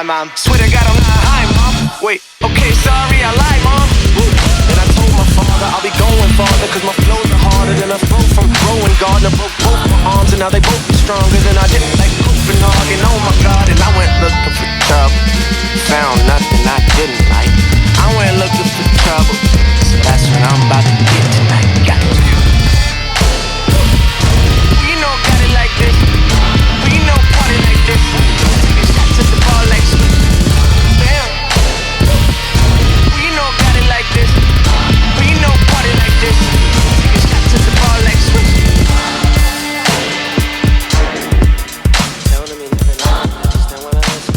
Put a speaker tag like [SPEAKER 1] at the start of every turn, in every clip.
[SPEAKER 1] mom. Swear to God I'm not high, mom. Wait, okay, sorry, I lied, mom. And I told my father I'll be going farther, cause my flows are harder than a throw from growing gardener. Broke both my arms and now they both be stronger than I didn't like Copenhagen. Oh my God, and I went looking for trouble. Found nothing I didn't like. I went looking for trouble. So that's what I'm about to get tonight. Got it. We know got it like this. We know party like this. Taking shots at the bar like Swish. Damn. We know got it like this. We know party like this. Taking shots at the bar like Swish. Tell them you never know. I just don't wanna listen.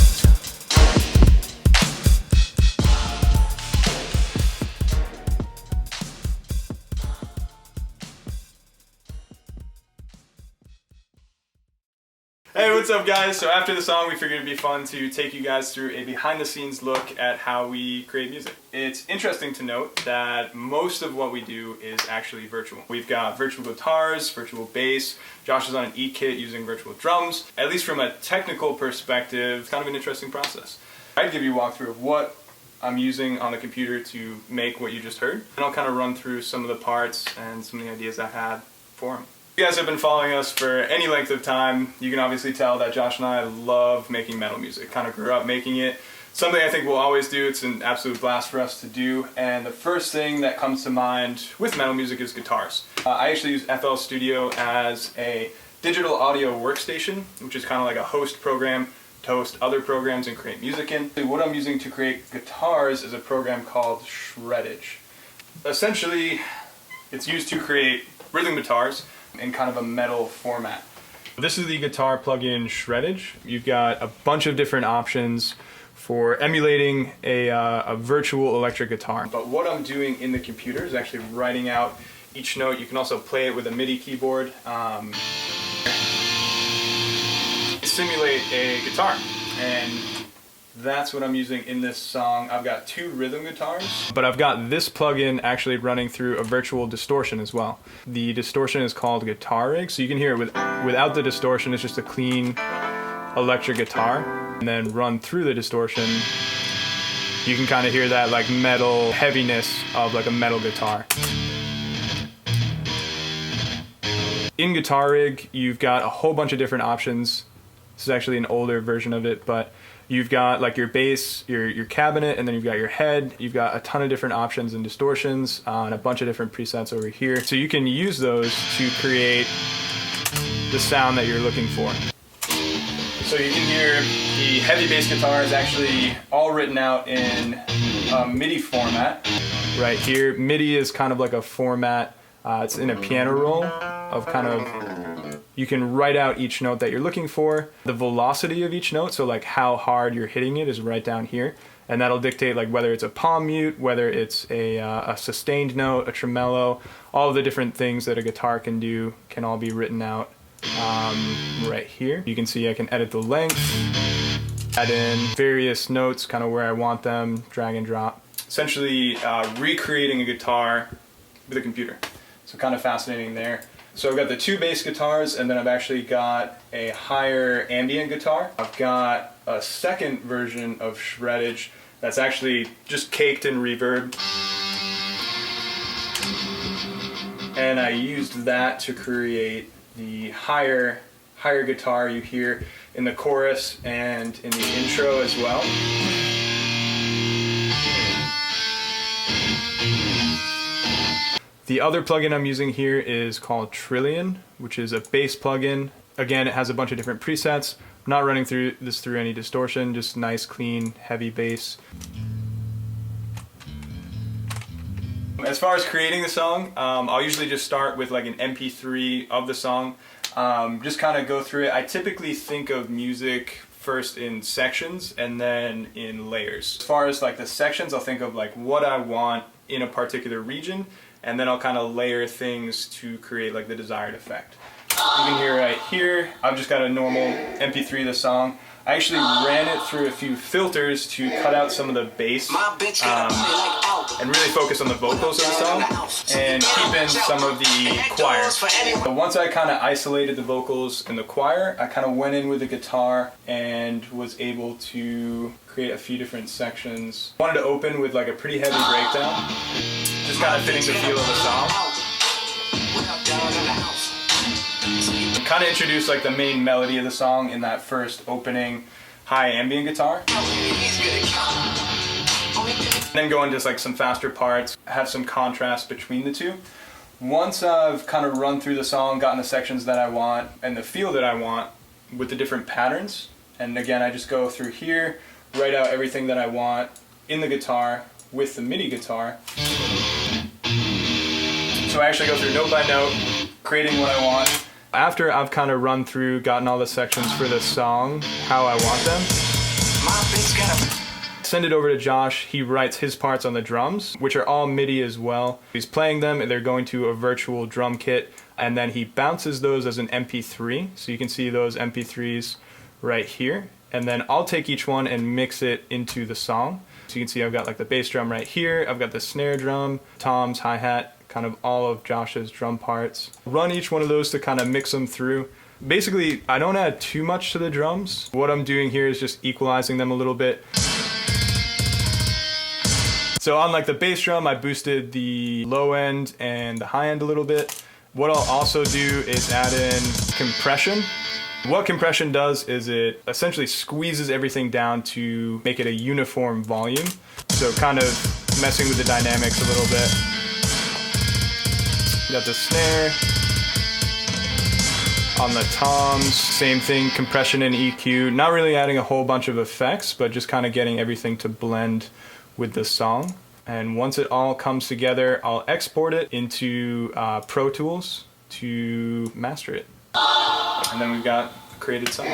[SPEAKER 2] Hey, what's up guys? So after the song we figured it'd be fun to take you guys through a behind the scenes look at how we create music. It's interesting to note that most of what we do is actually virtual. We've got virtual guitars, virtual bass, Josh is on an E-kit using virtual drums. At least from a technical perspective, it's kind of an interesting process. I'd give you a walkthrough of what I'm using on the computer to make what you just heard, and I'll kind of run through some of the parts and some of the ideas I had for them. If you guys have been following us for any length of time, you can obviously tell that Josh and I love making metal music. Kind of grew up making it. Something I think we'll always do. It's an absolute blast for us to do. And the first thing that comes to mind with metal music is guitars. I actually use FL Studio as a digital audio workstation, which is kind of like a host program to host other programs and create music in. What I'm using to create guitars is a program called Shreddage. Essentially, it's used to create rhythm guitars in kind of a metal format. This is the guitar plugin Shreddage. You've got a bunch of different options for emulating a virtual electric guitar. But what I'm doing in the computer is actually writing out each note. You can also play it with a MIDI keyboard. Simulate a guitar, and that's what I'm using in this song. I've got two rhythm guitars, but I've got this plugin actually running through a virtual distortion as well. The distortion is called Guitar Rig, so you can hear it without the distortion. It's just a clean electric guitar, and then run through the distortion. You can kind of hear that like metal heaviness of like a metal guitar. In Guitar Rig, you've got a whole bunch of different options. This is actually an older version of it, but you've got like your bass, your cabinet, and then you've got your head. You've got a ton of different options and distortions and a bunch of different presets over here. So you can use those to create the sound that you're looking for. So you can hear the heavy bass guitar is actually all written out in MIDI format. Right here, MIDI is kind of like a format. It's in a piano roll of kind of, you can write out each note that you're looking for. The velocity of each note, so like how hard you're hitting it, is right down here. And that'll dictate like whether it's a palm mute, whether it's a sustained note, a tremolo. All of the different things that a guitar can do can all be written out right here. You can see I can edit the length, add in various notes kind of where I want them, drag and drop. Essentially recreating a guitar with a computer. So kind of fascinating there. So I've got the two bass guitars, and then I've actually got a higher ambient guitar. I've got a second version of Shreddage that's actually just caked in reverb. And I used that to create the higher guitar you hear in the chorus and in the intro as well. The other plugin I'm using here is called Trillion, which is a bass plugin. Again, it has a bunch of different presets. I'm not running through any distortion, just nice, clean, heavy bass. As far as creating the song, I'll usually just start with like an MP3 of the song. Just kind of go through it. I typically think of music first in sections and then in layers. As far as like the sections, I'll think of like what I want in a particular region, and then I'll kind of layer things to create like the desired effect. You can hear right here, I've just got a normal MP3 of the song. I actually ran it through a few filters to cut out some of the bass. and really focus on the vocals of the song and keep in some of the choir. So once I kind of isolated the vocals and the choir, I kind of went in with the guitar and was able to create a few different sections. I wanted to open with like a pretty heavy breakdown, just kind of fitting the feel of the song. Kind of introduce like the main melody of the song in that first opening high ambient guitar. Then go into like some faster parts, have some contrast between the two. Once I've kind of run through the song, gotten the sections that I want and the feel that I want with the different patterns, and again I just go through here, write out everything that I want in the guitar with the MIDI guitar. So I actually go through note by note, creating what I want. After I've kind of run through, gotten all the sections for the song, how I want them, send it over to Josh. He writes his parts on the drums, which are all MIDI as well. He's playing them and they're going to a virtual drum kit, and then he bounces those as an MP3. So you can see those MP3s right here. And then I'll take each one and mix it into the song. So you can see I've got like the bass drum right here, I've got the snare drum, toms, hi-hat, kind of all of Josh's drum parts. Run each one of those to kind of mix them through. Basically, I don't add too much to the drums. What I'm doing here is just equalizing them a little bit. So on like the bass drum, I boosted the low end and the high end a little bit. What I'll also do is add in compression. What compression does is it essentially squeezes everything down to make it a uniform volume. So kind of messing with the dynamics a little bit. Got the snare. On the toms, same thing, compression and EQ. Not really adding a whole bunch of effects, but just kind of getting everything to blend with the song. And once it all comes together, I'll export it into Pro Tools to master it. And then we've got a created song.